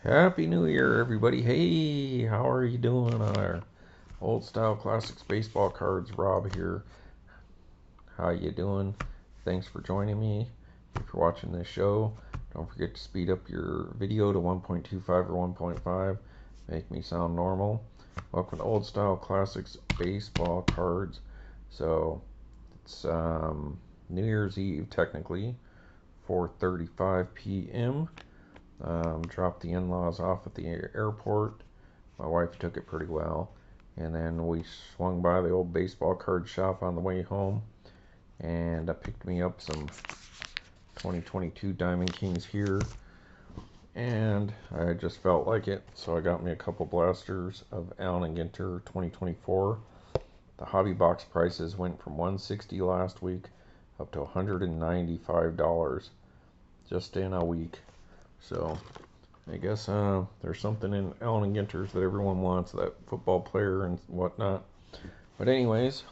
Happy New Year, everybody. Hey, how are you doing on our old style classics baseball cards? Rob here. How you doing? Thanks for joining me. If you're watching this show, don't forget to speed up your video to 1.25 or 1.5. Make me sound normal. Welcome to old style classics baseball cards. So it's New Year's Eve technically, 4:35 p.m. Dropped the in-laws off at the airport. My wife took it pretty well. And then we swung by the old baseball card shop on the way home. And I picked me up some 2022 Diamond Kings here. And I just felt like it. So I got me a couple blasters of Allen & Ginter 2024. The hobby box prices went from $160 last week up to $195 just in a week. So I guess there's something in Allen & Ginter's that everyone wants, that football player and whatnot. But anyways,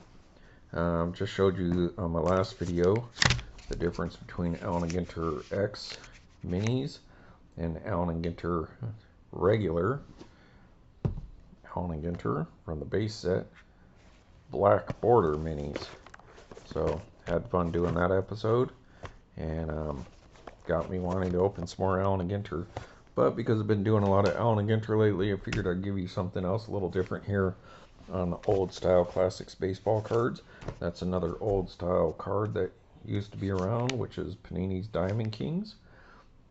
just showed you on my last video the difference between Allen & Ginter X minis and Allen & Ginter regular. Allen & Ginter from the base set black border minis. So had fun doing that episode, and got me wanting to open some more Allen & Ginter. But because I've been doing a lot of Allen & Ginter lately, I figured I'd give you something else a little different here on the old style classics baseball cards. That's another old style card that used to be around, which is Panini's Diamond Kings.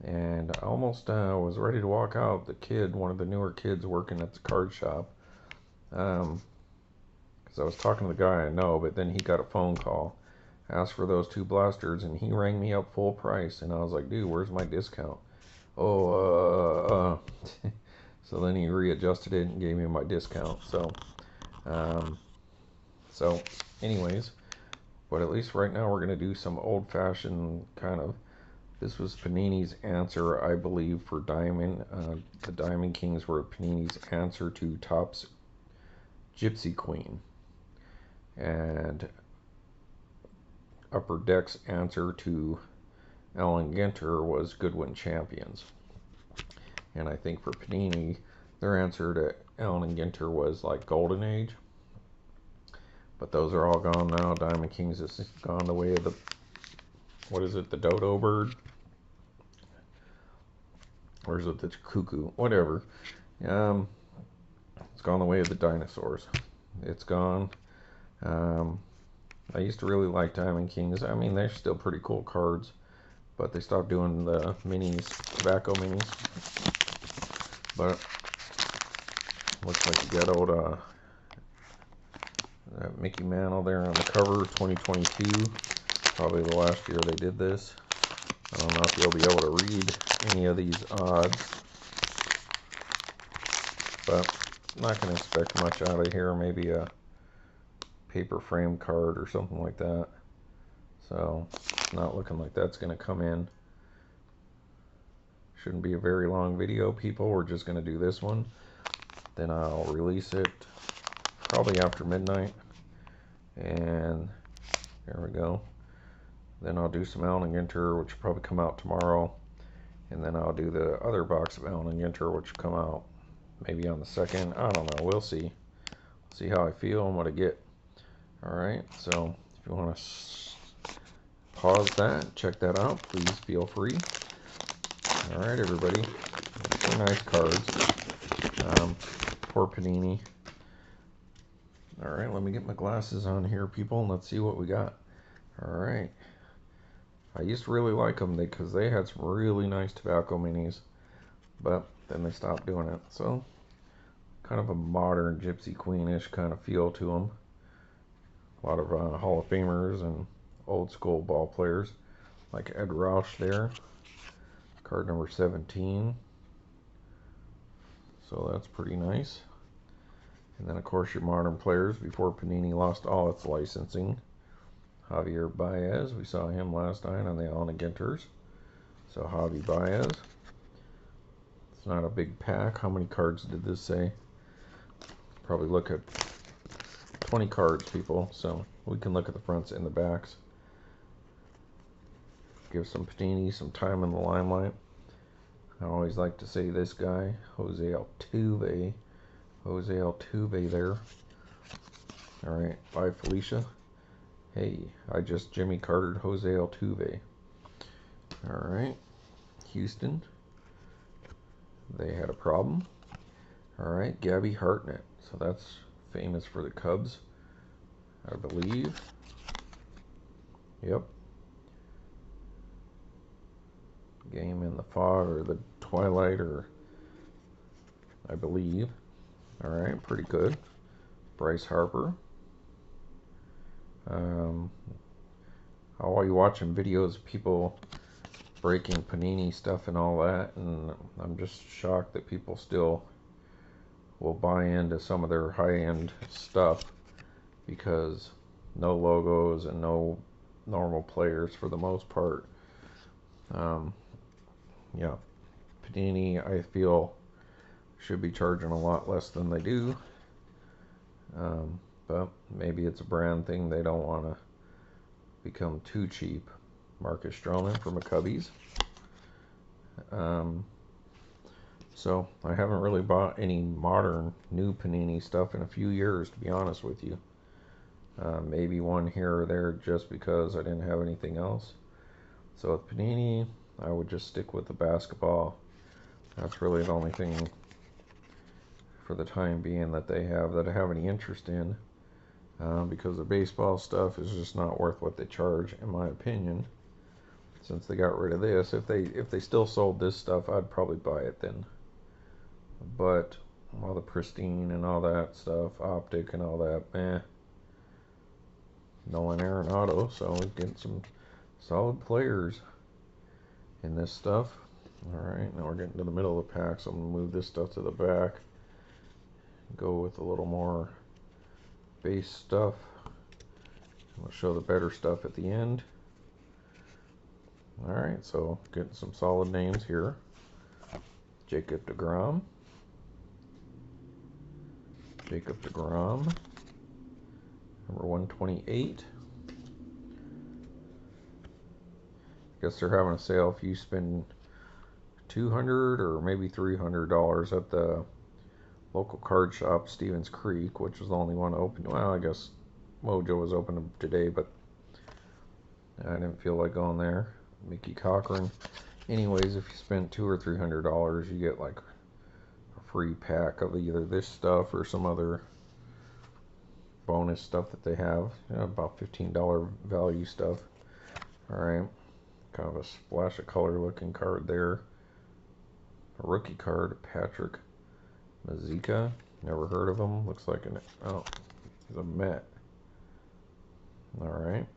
And I almost was ready to walk out. The kid, one of the newer kids working at the card shop, because I was talking to the guy I know, but then he got a phone call, asked for those two blasters, and he rang me up full price, and I was like, dude, where's my discount? So then he readjusted it and gave me my discount. So anyways, but at least right now we're going to do some old-fashioned kind of, this was Panini's answer, I believe, for Diamond. The Diamond Kings were Panini's answer to Topps Gypsy Queen. And Upper Deck's answer to Allen & Ginter was Goodwin Champions. And I think for Panini, their answer to Allen & Ginter was like Golden Age. But those are all gone now. Diamond Kings has gone the way of the, what is it, the dodo bird? Or is it the cuckoo? Whatever. It's gone the way of the dinosaurs. It's gone. I used to really like Diamond Kings. I mean, they're still pretty cool cards, but they stopped doing the minis, tobacco minis. But looks like you got old that Mickey Mantle there on the cover, 2022. Probably the last year they did this. I don't know if you'll be able to read any of these odds, but I'm not going to expect much out of here. Maybe a paper frame card or something like that. So not looking like that's going to come in. Shouldn't be a very long video, people. We're just going to do this one, then I'll release it probably after midnight, and there we go. Then I'll do some Allen & Ginter, which will probably come out tomorrow, and then I'll do the other box of Allen & Ginter, which will come out maybe on the 2nd. I don't know, we'll see how I feel and what I get. Alright, so if you want to pause that, check that out, please feel free. Alright, everybody. They're nice cards. Poor Panini. Alright, let me get my glasses on here, people, and let's see what we got. Alright. I used to really like them because they had some really nice tobacco minis, but then they stopped doing it. So, kind of a modern Gypsy Queen-ish kind of feel to them. A lot of Hall of Famers and old school ball players, like Ed Roush there. Card number 17. So that's pretty nice. And then of course your modern players before Panini lost all its licensing. Javier Baez, we saw him last night on the Allen & Ginters. So Javi Baez. It's not a big pack. How many cards did this say? Probably look at 20 cards, people. So we can look at the fronts and the backs. Give some Panini some time in the limelight. I always like to say this guy, Jose Altuve. Jose Altuve there. Alright, bye Felicia. Hey, I just Jimmy Cartered Jose Altuve. Alright, Houston. They had a problem. Alright, Gabby Hartnett. So that's famous for the Cubs, I believe. Yep. Game in the fog or the twilight, or I believe. Alright, pretty good. Bryce Harper. While you're watching videos of people breaking Panini stuff and all that, and I'm just shocked that people still will buy into some of their high-end stuff, because no logos and no normal players for the most part. Yeah, Panini, I feel, should be charging a lot less than they do. But maybe it's a brand thing. They don't want to become too cheap. Marcus Stroman for my Cubbies. So I haven't really bought any modern new Panini stuff in a few years, to be honest with you. Maybe one here or there just because I didn't have anything else. So with Panini, I would just stick with the basketball. That's really the only thing for the time being that they have that I have any interest in. Because the baseball stuff is just not worth what they charge, in my opinion. Since they got rid of this, if they still sold this stuff, I'd probably buy it then. But all the pristine and all that stuff, optic and all that, Nolan Arenado, so we're getting some solid players in this stuff. Alright, now we're getting to the middle of the pack, so I'm going to move this stuff to the back. Go with a little more base stuff. I'll show the better stuff at the end. Alright, so getting some solid names here. Jacob deGrom. Jacob deGrom. Number 128. I guess they're having a sale if you spend $200 or maybe $300 at the local card shop, Stevens Creek, which was the only one open. Well, I guess Mojo was open today, but I didn't feel like going there. Mickey Cochran. Anyways, if you spend $200 or $300, you get like a free pack of either this stuff or some other bonus stuff that they have. About $15 value stuff. Alright, kind of a splash of color looking card there. A rookie card, Patrick Mazika. Never heard of him. Looks like he's a Met. Alright.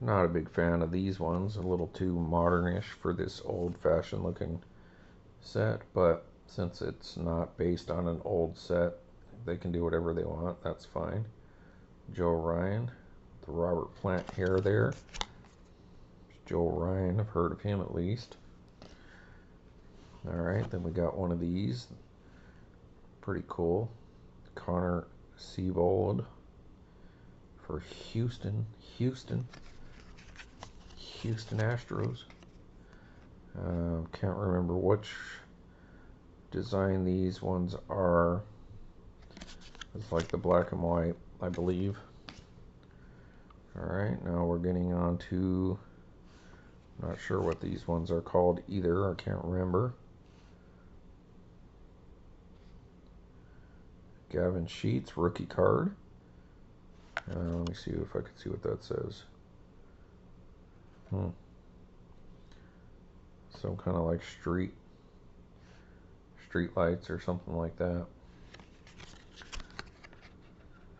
Not a big fan of these ones. A little too modernish for this old-fashioned looking set. But since it's not based on an old set, they can do whatever they want. That's fine. Joe Ryan. The Robert Plant hair there. Joe Ryan. I've heard of him at least. Alright, then we got one of these. Pretty cool. Connor Seabold for Houston Astros. Can't remember which design these ones are. It's like the black and white, I believe. Alright, now we're getting on to, not sure what these ones are called either. I can't remember. Gavin Sheets, rookie card. Let me see if I can see what that says. Some kind of like street lights or something like that.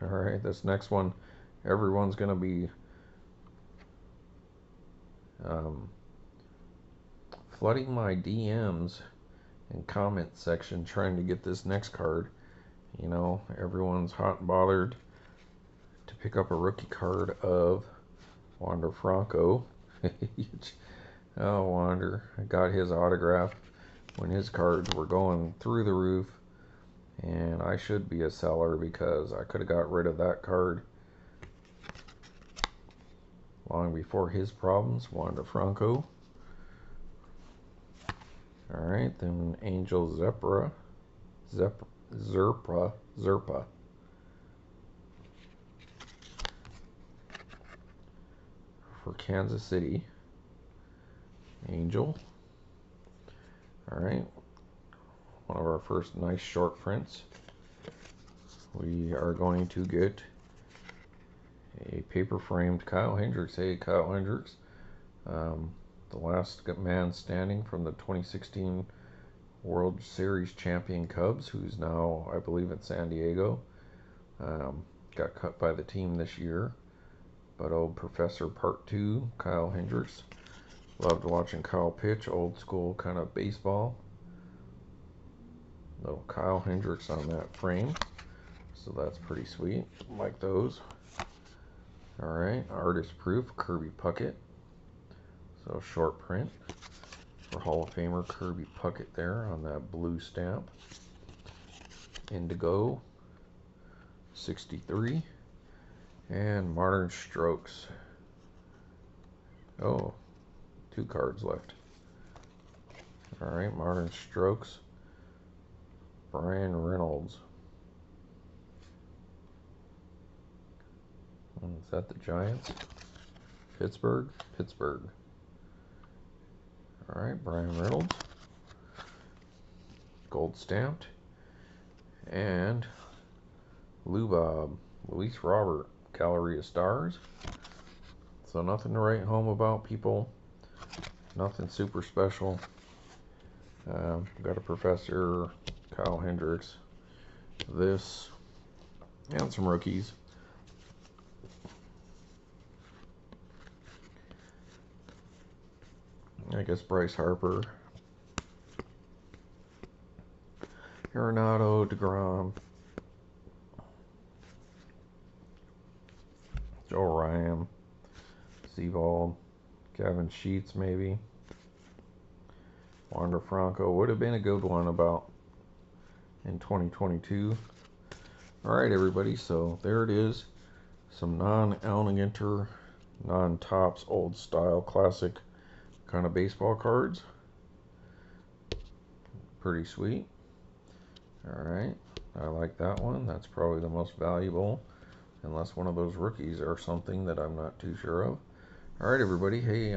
Alright, this next one, everyone's going to be flooding my DMs and comment section trying to get this next card. You know, everyone's hot and bothered to pick up a rookie card of Wander Franco. Oh, Wander. I got his autograph when his cards were going through the roof. And I should be a seller because I could have got rid of that card long before his problems. Wander Franco. All right, then Angel Zerpa for Kansas City. Angel. All right, one of our first nice short prints. We are going to get a paper framed Kyle Hendriks. Hey, Kyle Hendriks, the last man standing from the 2016 World Series champion Cubs, who's now, I believe, in San Diego. Got cut by the team this year. But old Professor Part 2, Kyle Hendriks. Loved watching Kyle pitch, old school kind of baseball. Little Kyle Hendriks on that frame. So that's pretty sweet. Like those. Alright, artist proof, Kirby Puckett. So short print for Hall of Famer Kirby Puckett there on that blue stamp. Indigo 63. And Modern Strokes. Oh, 2 cards left. Alright, Modern Strokes. Brian Reynolds. Is that the Giants? Pittsburgh? Pittsburgh. Alright, Brian Reynolds. Gold stamped. And Lubob. Luis Robert. Gallery of Stars. So nothing to write home about, people. Nothing super special. Got a Professor, Kyle Hendriks, this, and some rookies. I guess Bryce Harper, Arenado, DeGrom, Joe Ryan, Seabold, Gavin Sheets maybe. Wander Franco would have been a good one about in 2022. Alright everybody, so there it is. Some non-Alligator, non-Topps, old style, classic kind of baseball cards. Pretty sweet. Alright, I like that one. That's probably the most valuable. Unless one of those rookies or something that I'm not too sure of. Alright everybody, hey,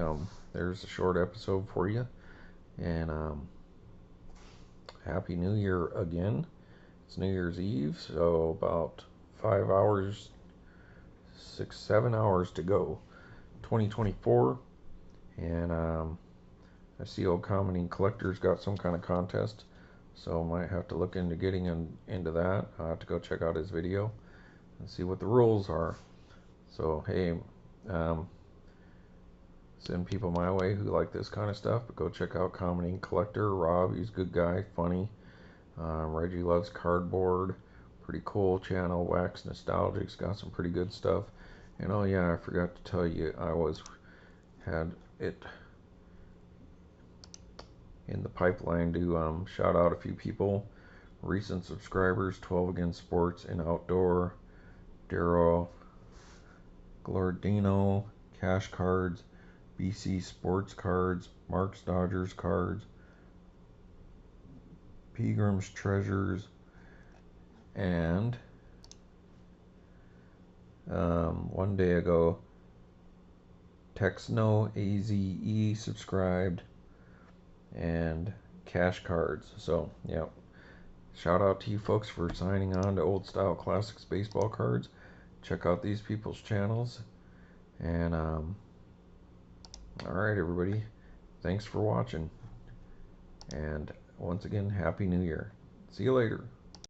there's a short episode for you. And Happy New Year again. It's New Year's Eve, so about 5 hours, 6, 7 hours to go. 2024. And I see old Panini Collector's got some kind of contest. So I might have to look into getting into that. I'll have to go check out his video and see what the rules are. So hey, send people my way who like this kind of stuff, but go check out Panini Collector. Rob, he's a good guy, funny. Reggie loves cardboard, pretty cool channel. Wax Nostalgic's got some pretty good stuff. And oh yeah, I forgot to tell you, I had it in the pipeline to shout out a few people, recent subscribers: 12 Against Sports and Outdoor, Daryl Glordino, Cash Cards, BC Sports Cards, Mark's Dodgers Cards, Pilgrim's Treasures, and one day ago Texno AZE subscribed, and Cash Cards. So yeah, shout out to you folks for signing on to Old Style Classics baseball cards. Check out these people's channels. And alright everybody, thanks for watching, and once again, Happy New Year. See you later.